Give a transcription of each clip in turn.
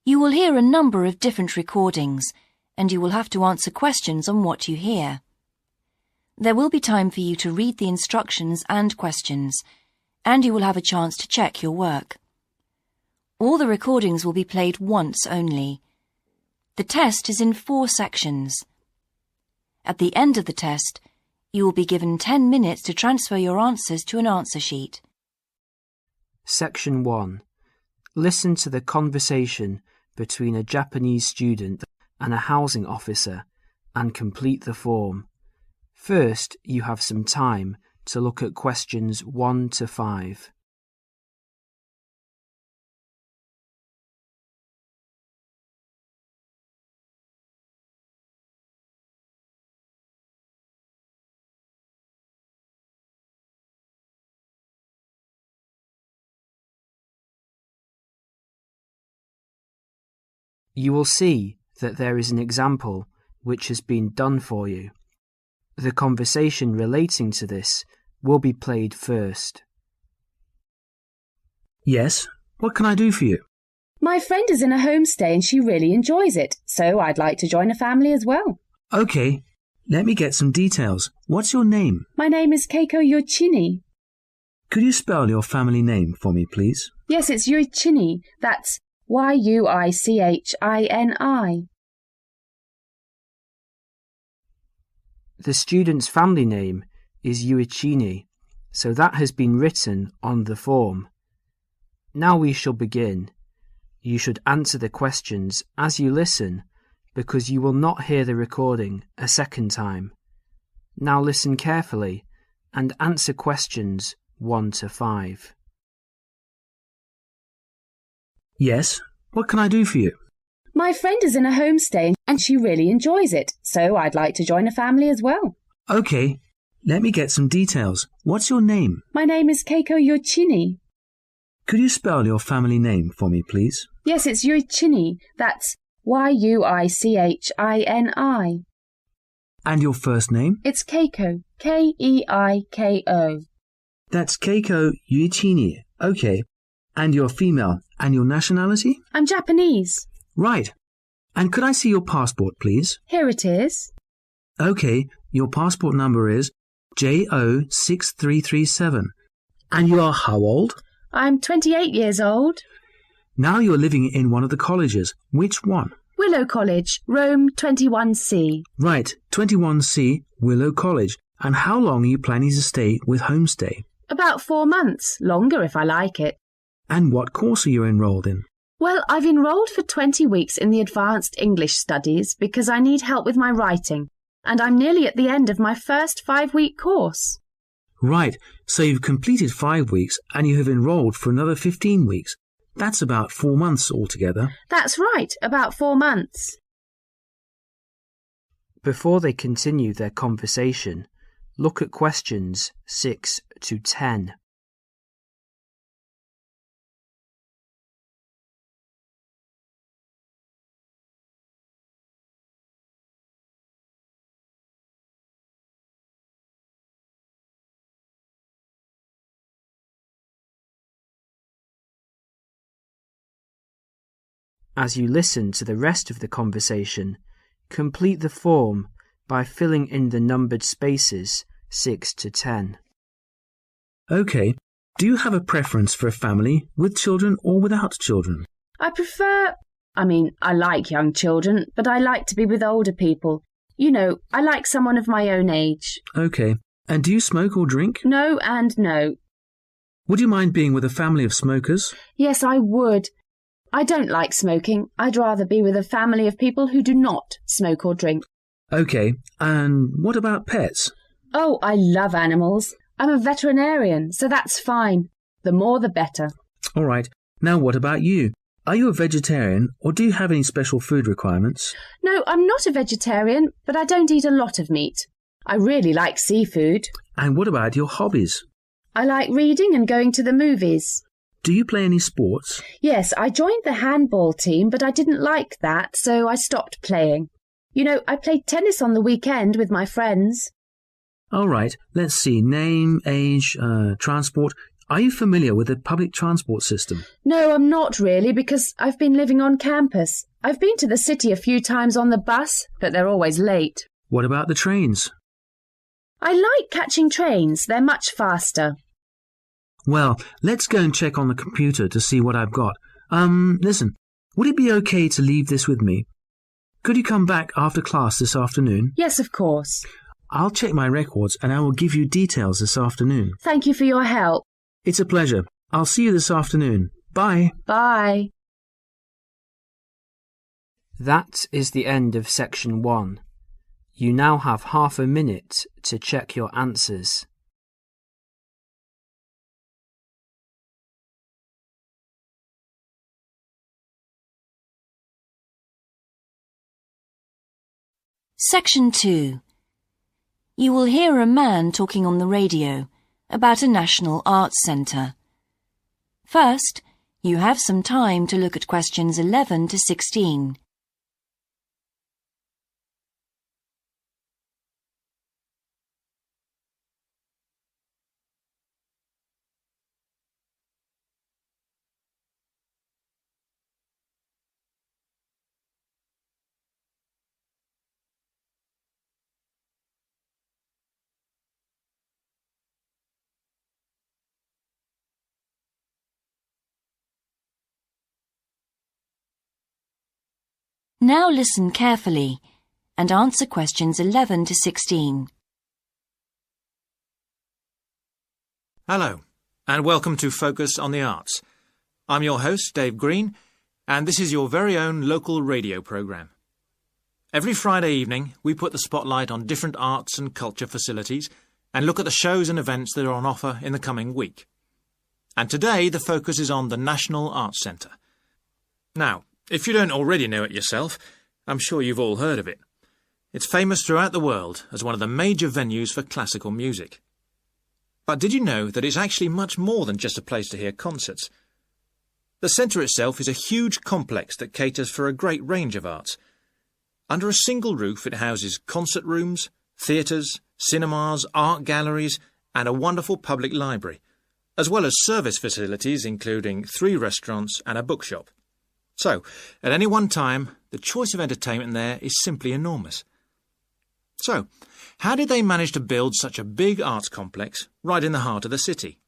You will hear a number of different recordings, and you will have to answer questions on what you hear. There will be time for you to read the instructions and questions, and you will have a chance to check your work. All the recordings will be played once only. The test is in 4 sections. At the end of the test, you will be given 10 minutes to transfer your answers to an answer sheet. Section 1. Listen to the conversation between a Japanese student and a housing officer and complete the form. First, you have some time to look at questions 1 to 5. You will see that there is an example which has been done for you. The conversation relating to this will be played first. Yes, what can I do for you? My friend is in a homestay and she really enjoys it, so I'd like to join a family as well. Okay, let me get some details. What's your name? My name is Keiko Yoichini. Could you spell your family name for me, please? Yes, it's Yoichini. That's Yuichini. The student's family name is Yuichini, so that has been written on the form. Now we shall begin. You should answer the questions as you listen, because you will not hear the recording a second time. Now listen carefully and answer questions 1 to 5. Yes, what can I do for you? My friend is in a homestay and she really enjoys it, so I'd like to join a family as well. Okay, let me get some details. What's your name? My name is Keiko Yoichini. Could you spell your family name for me, please? Yes, it's Yoichini. That's Yuichini. And your first name? It's Keiko. Keiko. That's Keiko Yuichini. Okay. And you're female. And your nationality? I'm Japanese. Right. And could I see your passport, please? Here it is. Okay, your passport number is JO6337. And you are how old? I'm 28 years old. Now you're living in one of the colleges. Which one? Willow College, Rome 21C. Right, 21C, Willow College. And how long are you planning to stay with Homestay? About 4 months, longer if I like it. And what course are you enrolled in? Well, I've enrolled for 20 weeks in the Advanced English Studies because I need help with my writing, and I'm nearly at the end of my first 5-week course. Right, so you've completed 5 weeks and you have enrolled for another 15 weeks. That's about 4 months altogether. That's right, about 4 months. Before they continue their conversation, look at questions 6 to 10. As you listen to the rest of the conversation, complete the form by filling in the numbered spaces 6 to 10. Okay. Do you have a preference for a family with children or without children? I like young children, but I like to be with older people. You know, I like someone of my own age. Okay. And do you smoke or drink? No and no. Would you mind being with a family of smokers? Yes, I would. I don't like smoking. I'd rather be with a family of people who do not smoke or drink. Okay, and what about pets? Oh, I love animals. I'm a veterinarian, so that's fine. The more the better. All right. Now what about you? Are you a vegetarian or do you have any special food requirements? No, I'm not a vegetarian, but I don't eat a lot of meat. I really like seafood. And what about your hobbies? I like reading and going to the movies. Do you play any sports? Yes, I joined the handball team, but I didn't like that, so I stopped playing. You know, I played tennis on the weekend with my friends. All right, let's see. Name, age, transport. Are you familiar with the public transport system? No, I'm not really, because I've been living on campus. I've been to the city a few times on the bus, but they're always late. What about the trains? I like catching trains. They're much faster. Well, let's go and check on the computer to see what I've got. Listen, would it be okay to leave this with me? Could you come back after class this afternoon? Yes, of course. I'll check my records and I will give you details this afternoon. Thank you for your help. It's a pleasure. I'll see you this afternoon. Bye. Bye. That is the end of section 1. You now have half a minute to check your answers. Section 2. You will hear a man talking on the radio about a national arts centre. First, you have some time to look at questions 11 to 16. Now listen carefully and answer questions 11 to 16. Hello, and welcome to Focus on the Arts. I'm your host, Dave Green, and this is your very own local radio programme. Every Friday evening, we put the spotlight on different arts and culture facilities and look at the shows and events that are on offer in the coming week. And today, the focus is on the National Arts Centre. Now, if you don't already know it yourself, I'm sure you've all heard of it. It's famous throughout the world as one of the major venues for classical music. But did you know that it's actually much more than just a place to hear concerts? The centre itself is a huge complex that caters for a great range of arts. Under a single roof it houses concert rooms, theatres, cinemas, art galleries and a wonderful public library, as well as service facilities including 3 restaurants and a bookshop. So, at any one time, the choice of entertainment there is simply enormous. So, how did they manage to build such a big arts complex right in the heart of the city?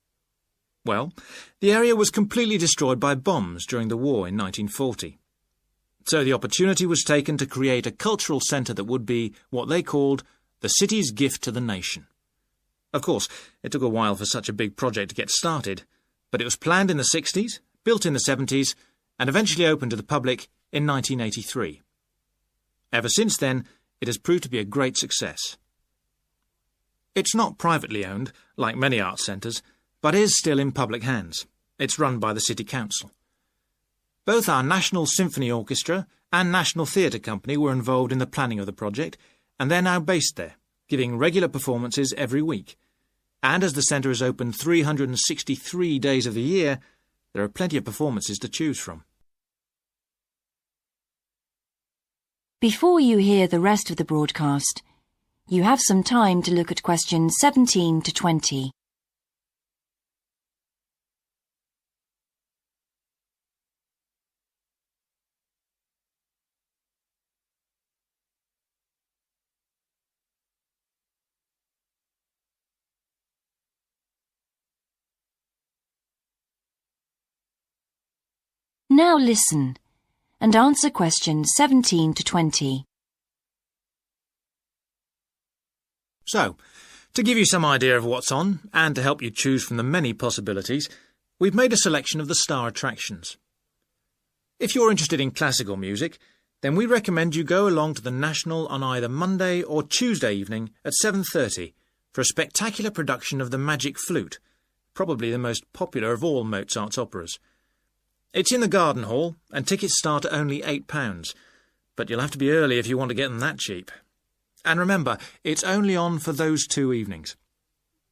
Well, the area was completely destroyed by bombs during the war in 1940. So the opportunity was taken to create a cultural centre that would be what they called the city's gift to the nation. Of course, it took a while for such a big project to get started, but it was planned in the 60s, built in the 70s, and eventually opened to the public in 1983. Ever since then, it has proved to be a great success. It's not privately owned, like many arts centres, but is still in public hands. It's run by the City Council. Both our National Symphony Orchestra and National Theatre Company were involved in the planning of the project, and they're now based there, giving regular performances every week. And as the centre is open 363 days of the year, there are plenty of performances to choose from. Before you hear the rest of the broadcast, you have some time to look at questions 17 to 20. Now listen and answer questions 17 to 20. So, to give you some idea of what's on, and to help you choose from the many possibilities, we've made a selection of the star attractions. If you're interested in classical music, then we recommend you go along to the National on either Monday or Tuesday evening at 7:30 for a spectacular production of The Magic Flute, probably the most popular of all Mozart's operas. It's in the Garden Hall, and tickets start at only £8, but you'll have to be early if you want to get them that cheap. And remember, it's only on for those 2 evenings.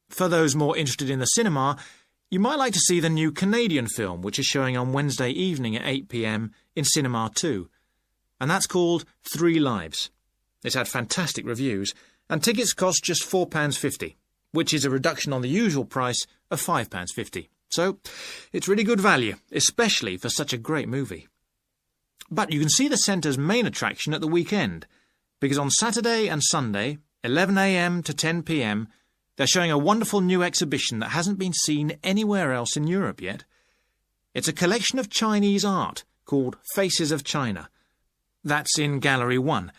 For those more interested in the cinema, you might like to see the new Canadian film, which is showing on Wednesday evening at 8 p.m. in Cinema 2, and that's called 3 Lives. It's had fantastic reviews, and tickets cost just £4.50, which is a reduction on the usual price of £5.50. So it's really good value, especially for such a great movie. But you can see the centre's main attraction at the weekend, because on Saturday and Sunday, 11 a.m. to 10 p.m, they're showing a wonderful new exhibition that hasn't been seen anywhere else in Europe yet. It's a collection of Chinese art called Faces of China. That's in Gallery 1,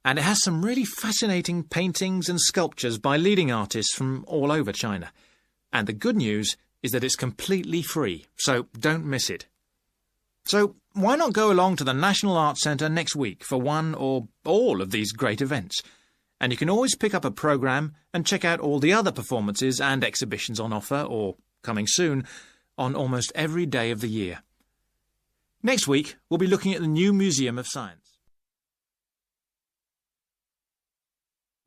and it has some really fascinating paintings and sculptures by leading artists from all over China. And the good news is that it's completely free, so don't miss it. So why not go along to the National Arts Centre next week for one or all of these great events? And you can always pick up a programme and check out all the other performances and exhibitions on offer, or coming soon, on almost every day of the year. Next week, we'll be looking at the new Museum of Science.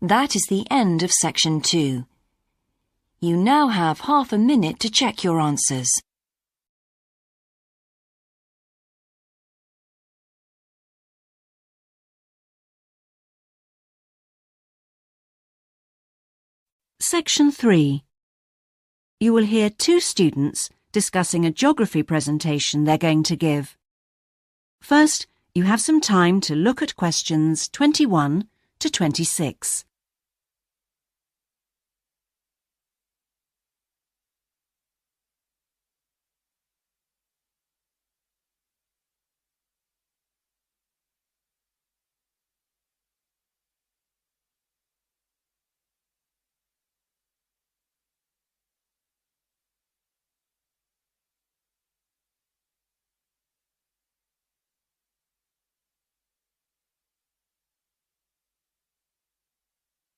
That is the end of Section 2. You now have half a minute to check your answers. Section 3. You will hear two students discussing a geography presentation they're going to give. First, you have some time to look at questions 21 to 26.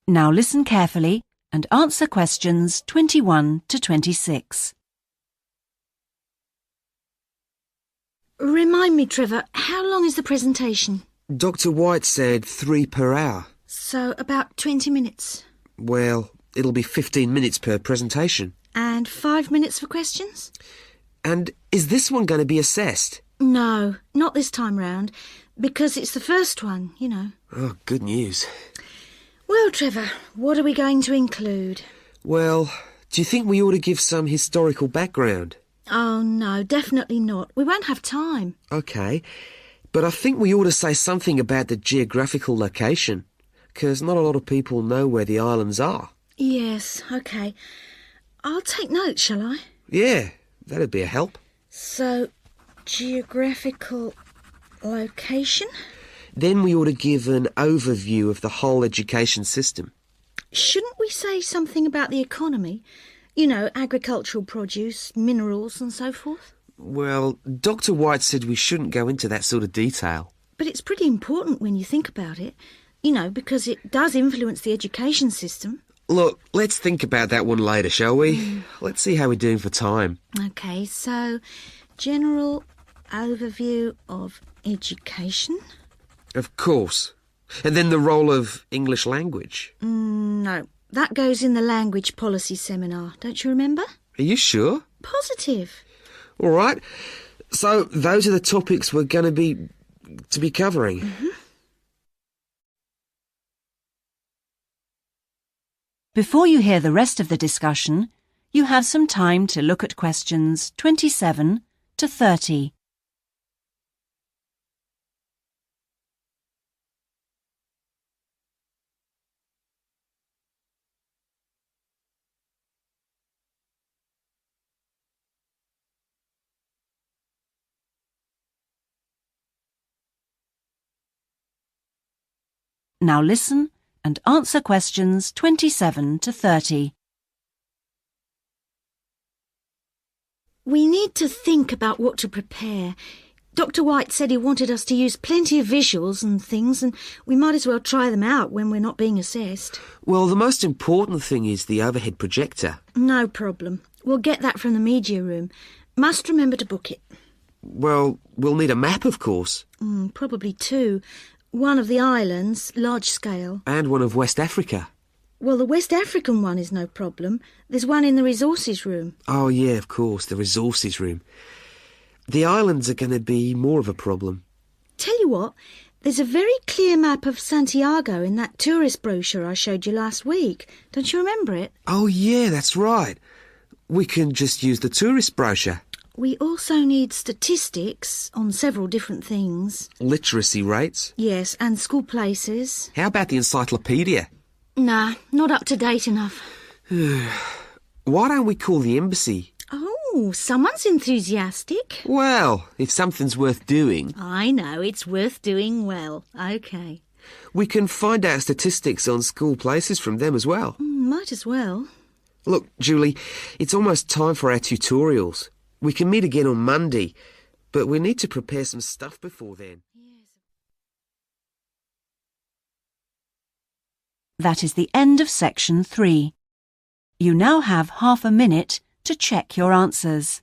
Now listen carefully and answer questions 21 to 26. Remind me, Trevor, how long is the presentation? Dr. White said 3 per hour. So about 20 minutes. Well, it'll be 15 minutes per presentation. And 5 minutes for questions? And is this one going to be assessed? No, not this time round, because it's the first one, you know. Oh, good news. Well, Trevor, what are we going to include? Well, do you think we ought to give some historical background? Oh, no, definitely not. We won't have time. OK, but I think we ought to say something about the geographical location, because not a lot of people know where the islands are. Yes, OK. I'll take notes, shall I? Yeah, that'd be a help. So, geographical location? Then we ought to give an overview of the whole education system. Shouldn't we say something about the economy? You know, agricultural produce, minerals and so forth? Well, Dr. White said we shouldn't go into that sort of detail. But it's pretty important when you think about it, you know, because it does influence the education system. Look, let's think about that one later, shall we? Let's see how we're doing for time. OK, so general overview of education. Of course. And then the role of English language. No, that goes in the language policy seminar, don't you remember? Are you sure? Positive. All right. So those are the topics we're going to be covering. Mm-hmm. Before you hear the rest of the discussion, you have some time to look at questions 27 to 30. Now listen and answer questions 27 to 30. We need to think about what to prepare. Dr. White said he wanted us to use plenty of visuals and things, and we might as well try them out when we're not being assessed. Well, the most important thing is the overhead projector. No problem. We'll get that from the media room. Must remember to book it. Well, we'll need a map, of course. Probably 2. One of the islands, large scale. And one of West Africa. Well, the West African one is no problem. There's one in the resources room. Oh, yeah, of course, the resources room. The islands are going to be more of a problem. Tell you what, there's a very clear map of Santiago in that tourist brochure I showed you last week. Don't you remember it? Oh, yeah, that's right. We can just use the tourist brochure. We also need statistics on several different things. Literacy rates. Yes, and school places. How about the encyclopedia? Nah, not up to date enough. Why don't we call the embassy? Oh, someone's enthusiastic. Well, if something's worth doing... I know, it's worth doing well. OK. We can find out statistics on school places from them as well. Might as well. Look, Julie, it's almost time for our tutorials. We can meet again on Monday, but we need to prepare some stuff before then. That is the end of section 3. You now have half a minute to check your answers.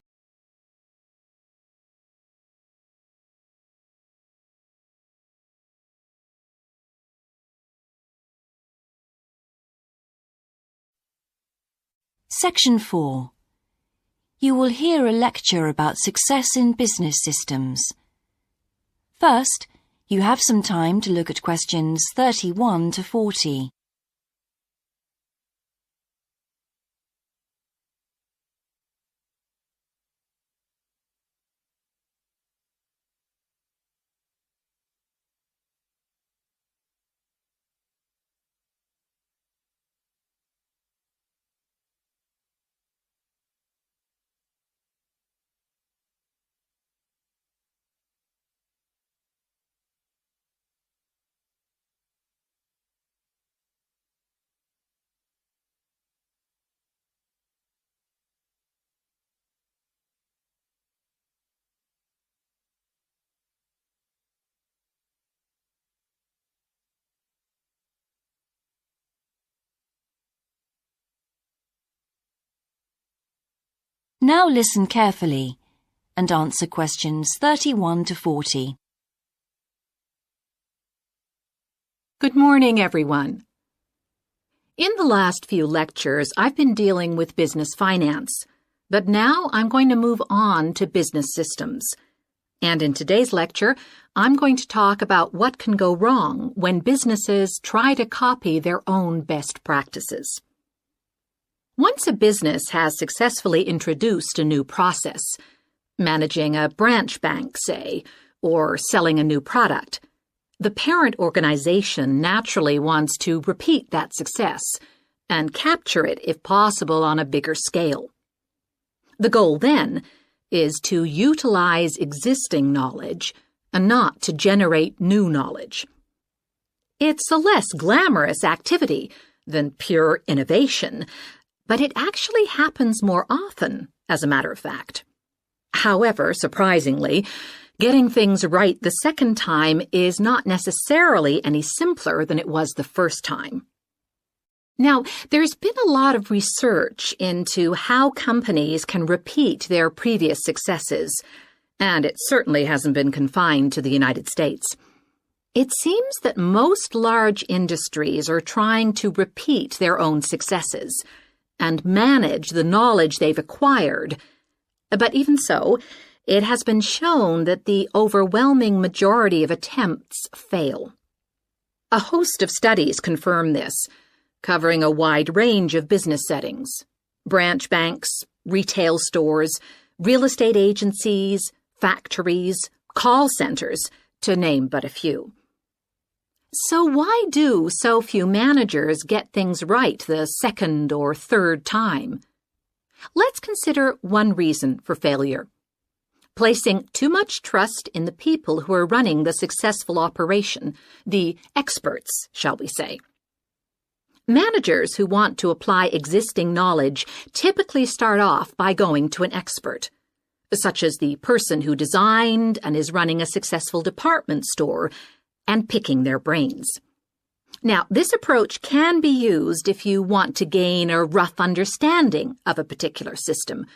Section 4. You will hear a lecture about success in business systems. First, you have some time to look at questions 31 to 40. Now listen carefully and answer questions 31 to 40. Good morning, everyone. In the last few lectures, I've been dealing with business finance, but now I'm going to move on to business systems. And in today's lecture, I'm going to talk about what can go wrong when businesses try to copy their own best practices. Once a business has successfully introduced a new process, managing a branch bank, say, or selling a new product, the parent organization naturally wants to repeat that success and capture it, if possible, on a bigger scale. The goal, then, is to utilize existing knowledge and not to generate new knowledge. It's a less glamorous activity than pure innovation, but it actually happens more often, as a matter of fact. However, surprisingly, getting things right the second time is not necessarily any simpler than it was the first time. Now, there's been a lot of research into how companies can repeat their previous successes, and it certainly hasn't been confined to the United States. It seems that most large industries are trying to repeat their own successes and manage the knowledge they've acquired. But even so, it has been shown that the overwhelming majority of attempts fail. A host of studies confirm this, covering a wide range of business settings: branch banks, retail stores, real estate agencies, factories, call centers, to name but a few. So why do so few managers get things right the second or third time? Let's consider one reason for failure: placing too much trust in the people who are running the successful operation, the experts, shall we say. Managers who want to apply existing knowledge typically start off by going to an expert, such as the person who designed and is running a successful department store, and picking their brains. Now, this approach can be used if you want to gain a rough understanding of a particular system,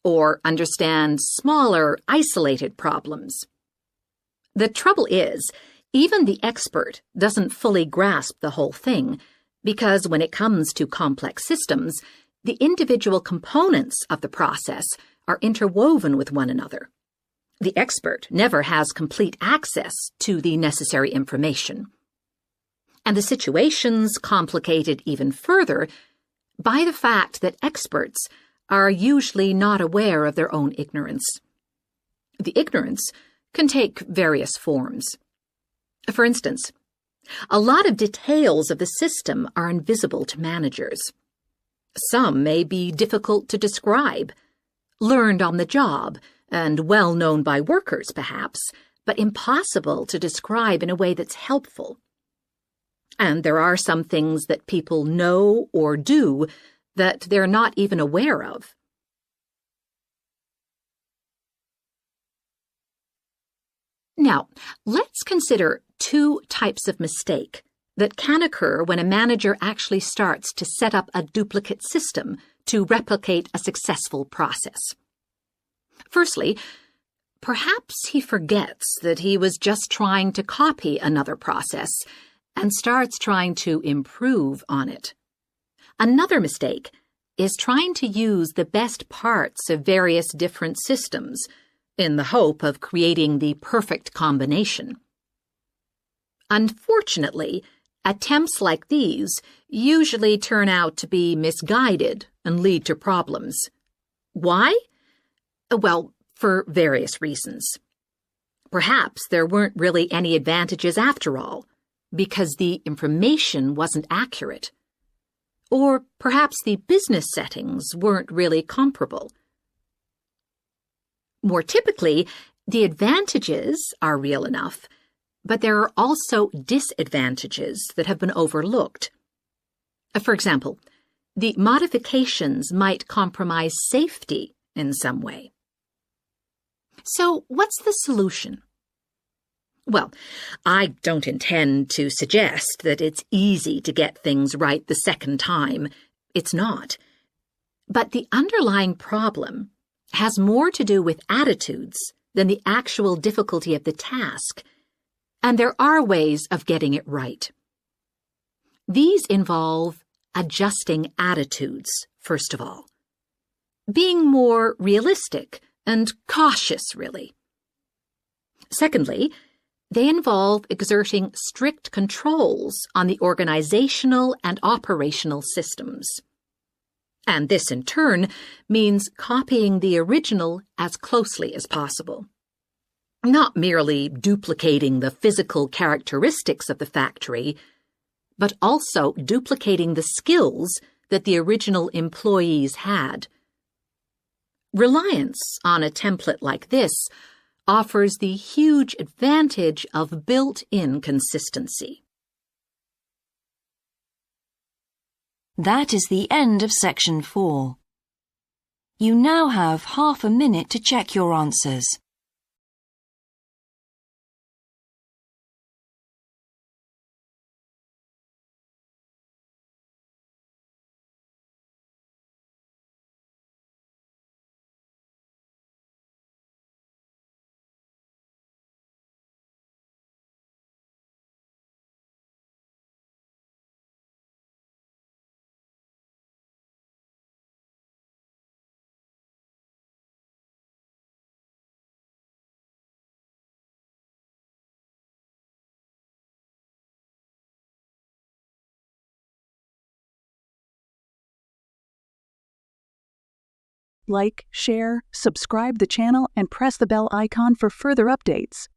or understand smaller, isolated problems. The trouble is, even the expert doesn't fully grasp the whole thing, because when it comes to complex systems, the individual components of the process are interwoven with one another. The expert never has complete access to the necessary information. And the situation's complicated even further by the fact that experts are usually not aware of their own ignorance. The ignorance can take various forms. For instance, a lot of details of the system are invisible to managers. Some may be difficult to describe, learned on the job, and well known by workers, perhaps, but impossible to describe in a way that's helpful. And there are some things that people know or do that they're not even aware of. Now, let's consider two types of mistake that can occur when a manager actually starts to set up a duplicate system to replicate a successful process. Firstly, perhaps he forgets that he was just trying to copy another process and starts trying to improve on it. Another mistake is trying to use the best parts of various different systems in the hope of creating the perfect combination. Unfortunately, attempts like these usually turn out to be misguided and lead to problems. Why? Well, for various reasons. Perhaps there weren't really any advantages after all, because the information wasn't accurate. Or perhaps the business settings weren't really comparable. More typically, the advantages are real enough, but there are also disadvantages that have been overlooked. For example, the modifications might compromise safety in some way. So, what's the solution? Well, I don't intend to suggest that it's easy to get things right the second time. It's not. But the underlying problem has more to do with attitudes than the actual difficulty of the task, and there are ways of getting it right. These involve adjusting attitudes, first of all. Being more realistic and cautious, really. Secondly, they involve exerting strict controls on the organizational and operational systems. And this, in turn, means copying the original as closely as possible. Not merely duplicating the physical characteristics of the factory, but also duplicating the skills that the original employees had. Reliance on a template like this offers the huge advantage of built-in consistency. That is the end of section 4. You now have half a minute to check your answers. Like, share, subscribe the channel, and press the bell icon for further updates.